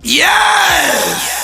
Yes!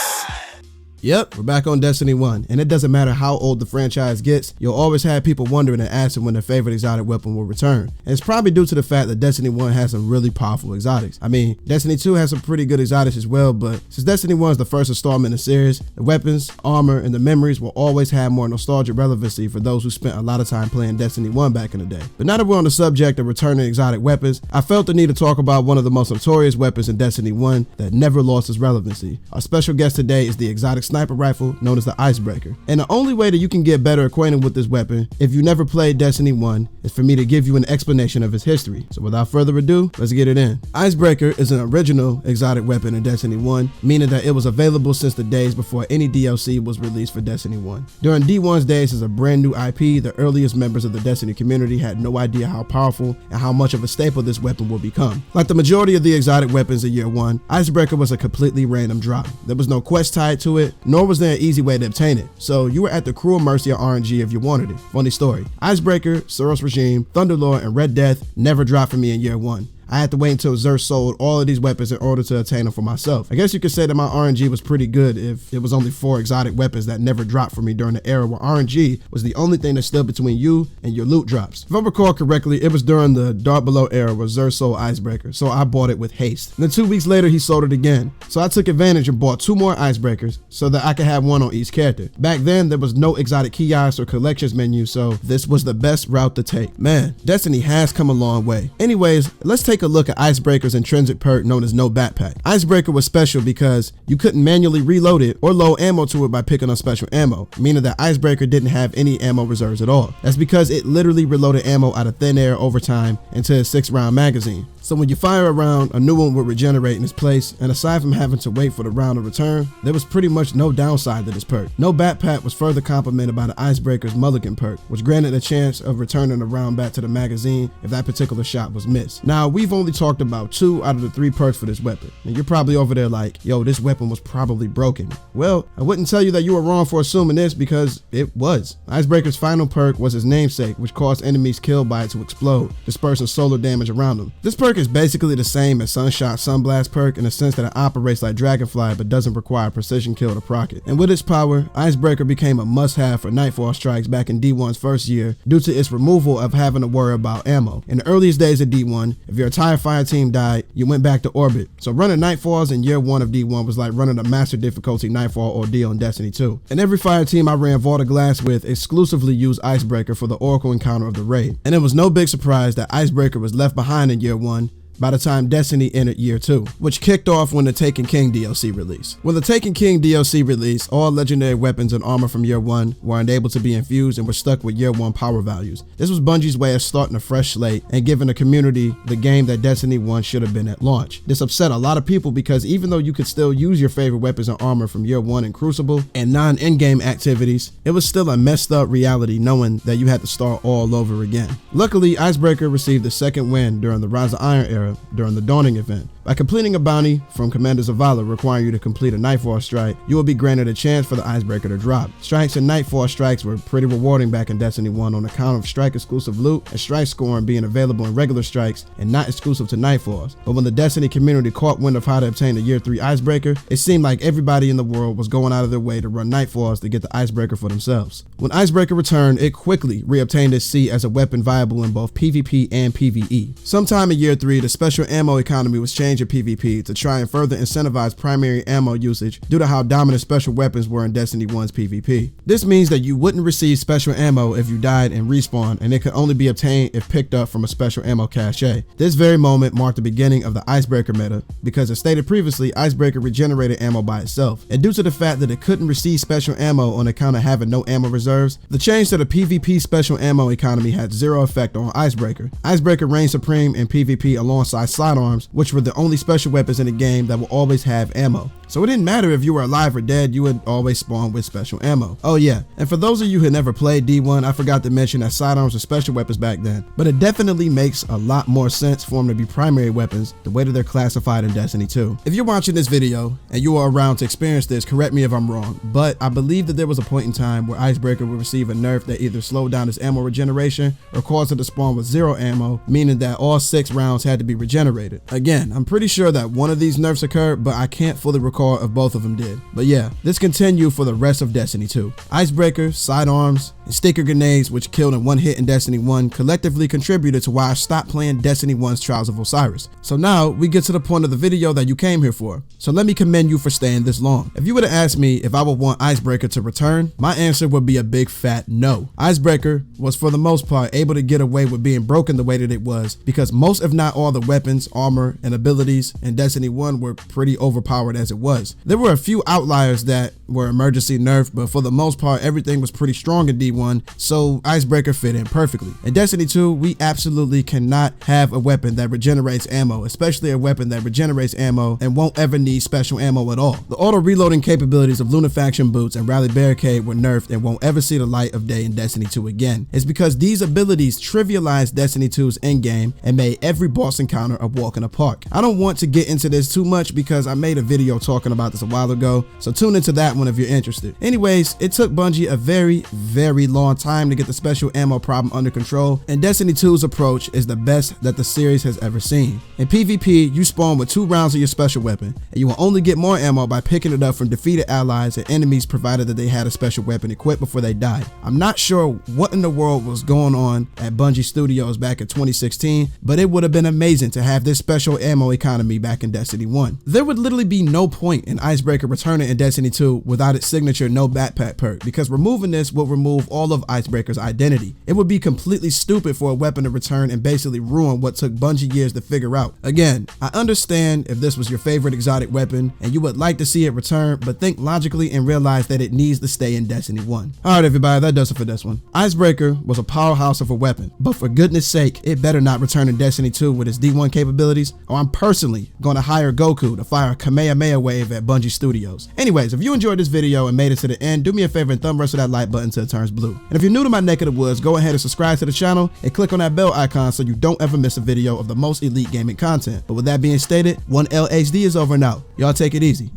Yep, we're back on Destiny 1, and it doesn't matter how old the franchise gets, you'll always have people wondering and asking when their favorite exotic weapon will return. And it's probably due to the fact that Destiny 1 has some really powerful exotics. I mean, Destiny 2 has some pretty good exotics as well, but since Destiny 1 is the first installment in the series, the weapons, armor, and the memories will always have more nostalgic relevancy for those who spent a lot of time playing Destiny 1 back in the day. But now that we're on the subject of returning exotic weapons, I felt the need to talk about one of the most notorious weapons in Destiny 1 that never lost its relevancy. Our special guest today is the exotic sniper rifle known as the Icebreaker. And the only way that you can get better acquainted with this weapon, if you never played Destiny 1, is for me to give you an explanation of its history. So without further ado, let's get it in. Icebreaker is an original exotic weapon in Destiny 1, meaning that it was available since the days before any DLC was released for Destiny 1. During D1's days as a brand new IP, the earliest members of the Destiny community had no idea how powerful and how much of a staple this weapon will become. Like the majority of the exotic weapons in year 1, Icebreaker was a completely random drop. There was no quest tied to it, nor was there an easy way to obtain it, so you were at the cruel mercy of RNG if you wanted it. Funny story, Icebreaker, Soros Regime, Thunderlord, and Red Death never dropped for me in year 1. I had to wait until Xur sold all of these weapons in order to obtain them for myself. I guess you could say that my RNG was pretty good if it was only 4 exotic weapons that never dropped for me during the era where RNG was the only thing that stood between you and your loot drops. If I recall correctly, it was during the Dark Below era where Xur sold Icebreaker, so I bought it with haste. And then 2 weeks later, he sold it again. So I took advantage and bought 2 more Icebreakers so that I could have one on each character. Back then, there was no exotic kiosks or collections menu, so this was the best route to take. Man, Destiny has come a long way. Anyways, let's take a look at Icebreaker's intrinsic perk known as No Backpack. Icebreaker was special because you couldn't manually reload it or load ammo to it by picking on special ammo, meaning that Icebreaker didn't have any ammo reserves at all. That's because it literally reloaded ammo out of thin air over time into a 6-round magazine. So when you fire a round, a new one would regenerate in its place, and aside from having to wait for the round to return, there was pretty much no downside to this perk. No Backpack was further complemented by the Icebreaker's Mulligan perk, which granted a chance of returning a round back to the magazine if that particular shot was missed. Now, we've only talked about 2 out of the 3 perks for this weapon, and you're probably over there like, yo, this weapon was probably broken. Well, I wouldn't tell you that you were wrong for assuming this because it was. Icebreaker's final perk was his namesake, which caused enemies killed by it to explode, dispersing solar damage around them. This perk is basically the same as Sunshot Sunblast perk in the sense that it operates like Dragonfly but doesn't require precision kill to proc it. And with its power, Icebreaker became a must-have for Nightfall strikes back in D1's first year due to its removal of having to worry about ammo. In the earliest days of D1, if your entire fire team died, you went back to orbit. So running Nightfalls in year 1 of D1 was like running a master difficulty Nightfall ordeal in Destiny 2. And every fire team I ran Vault of Glass with exclusively used Icebreaker for the Oracle encounter of the raid. And it was no big surprise that Icebreaker was left behind in year 1 by the time Destiny entered year 2, which kicked off when the Taken King DLC released. When the Taken King DLC released, all legendary weapons and armor from year 1 were unable to be infused and were stuck with year 1 power values. This was Bungie's way of starting a fresh slate and giving the community the game that Destiny 1 should have been at launch. This upset a lot of people because even though you could still use your favorite weapons and armor from year 1 in Crucible and non-in-game activities, it was still a messed up reality knowing that you had to start all over again. Luckily, Icebreaker received the second win during the Rise of Iron era during the Dawning event. By completing a bounty from Commander Zavala requiring you to complete a Nightfall strike, you will be granted a chance for the Icebreaker to drop. Strikes and Nightfall strikes were pretty rewarding back in Destiny 1 on account of strike exclusive loot and strike scoring being available in regular strikes and not exclusive to Nightfalls. But when the Destiny community caught wind of how to obtain the year 3 Icebreaker, it seemed like everybody in the world was going out of their way to run Nightfalls to get the Icebreaker for themselves. When Icebreaker returned, it quickly reobtained its seat as a weapon viable in both PvP and PvE. Sometime in year 3, the special ammo economy was changed in PvP to try and further incentivize primary ammo usage due to how dominant special weapons were in Destiny 1's PvP. This means that you wouldn't receive special ammo if you died and respawned, and it could only be obtained if picked up from a special ammo cache. This very moment marked the beginning of the Icebreaker meta because, as stated previously, Icebreaker regenerated ammo by itself, and due to the fact that it couldn't receive special ammo on account of having no ammo reserves, the change to the PvP special ammo economy had zero effect on Icebreaker. Icebreaker reigned supreme in PvP alongside sidearms, which were the only special weapons in the game that will always have ammo. So it didn't matter if you were alive or dead, you would always spawn with special ammo. Oh yeah, and for those of you who never played D1, I forgot to mention that sidearms were special weapons back then, but it definitely makes a lot more sense for them to be primary weapons the way that they're classified in Destiny 2. If you're watching this video and you are around to experience this, correct me if I'm wrong, but I believe that there was a point in time where Icebreaker would receive a nerf that either slowed down its ammo regeneration or caused it to spawn with 0 ammo, meaning that all 6 rounds had to be regenerated. Again, I'm pretty pretty sure that one of these nerfs occurred, but I can't fully recall if both of them did. But yeah, this continued for the rest of Destiny 2. Icebreaker, sidearms, and sticker grenades, which killed in one hit in Destiny 1, collectively contributed to why I stopped playing Destiny 1's Trials of Osiris. So now we get to the point of the video that you came here for. So let me commend you for staying this long. If you would have asked me if I would want Icebreaker to return, my answer would be a big fat no. Icebreaker was for the most part able to get away with being broken the way that it was because most if not all the weapons, armor, and abilities in Destiny 1 were pretty overpowered as it was. There were a few outliers that were emergency nerfed, but for the most part everything was pretty strong in D1, so Icebreaker fit in perfectly. In Destiny 2, we absolutely cannot have a weapon that regenerates ammo, especially a weapon that regenerates ammo and won't ever need special ammo at all. The auto reloading capabilities of Lunafaction boots and Rally Barricade were nerfed and won't ever see the light of day in Destiny 2 again. It's because these abilities trivialized Destiny 2's endgame and made every boss encounter a walk in a park. I don't want to get into this too much because I made a video talking about this a while ago, so tune into that one if you're interested. Anyways, it took Bungie a very long time to get the special ammo problem under control, and Destiny 2's approach is the best that the series has ever seen. In PvP, you spawn with 2 rounds of your special weapon, and you will only get more ammo by picking it up from defeated allies and enemies provided that they had a special weapon equipped before they died. I'm not sure what in the world was going on at Bungie Studios back in 2016, but it would have been amazing to have this special ammo economy back in Destiny 1. There would literally be no point in Icebreaker returning in Destiny 2 without its signature no backpack perk, because removing this will remove all of Icebreaker's identity. It would be completely stupid for a weapon to return and basically ruin what took Bungie years to figure out. Again, I understand if this was your favorite exotic weapon and you would like to see it return, but think logically and realize that it needs to stay in Destiny 1. Alright everybody, that does it for this one. Icebreaker was a powerhouse of a weapon, but for goodness sake, it better not return in Destiny 2 with its D1 capabilities, or I'm personally going to hire Goku to fire a Kamehameha wave at Bungie Studios. Anyways, if you enjoyed this video and made it to the end, do me a favor and thumb wrestle that like button till it turns blue. And if you're new to my neck of the woods, go ahead and subscribe to the channel and click on that bell icon so you don't ever miss a video of the most elite gaming content. But with that being stated, 1LHD is over and out. Y'all take it easy.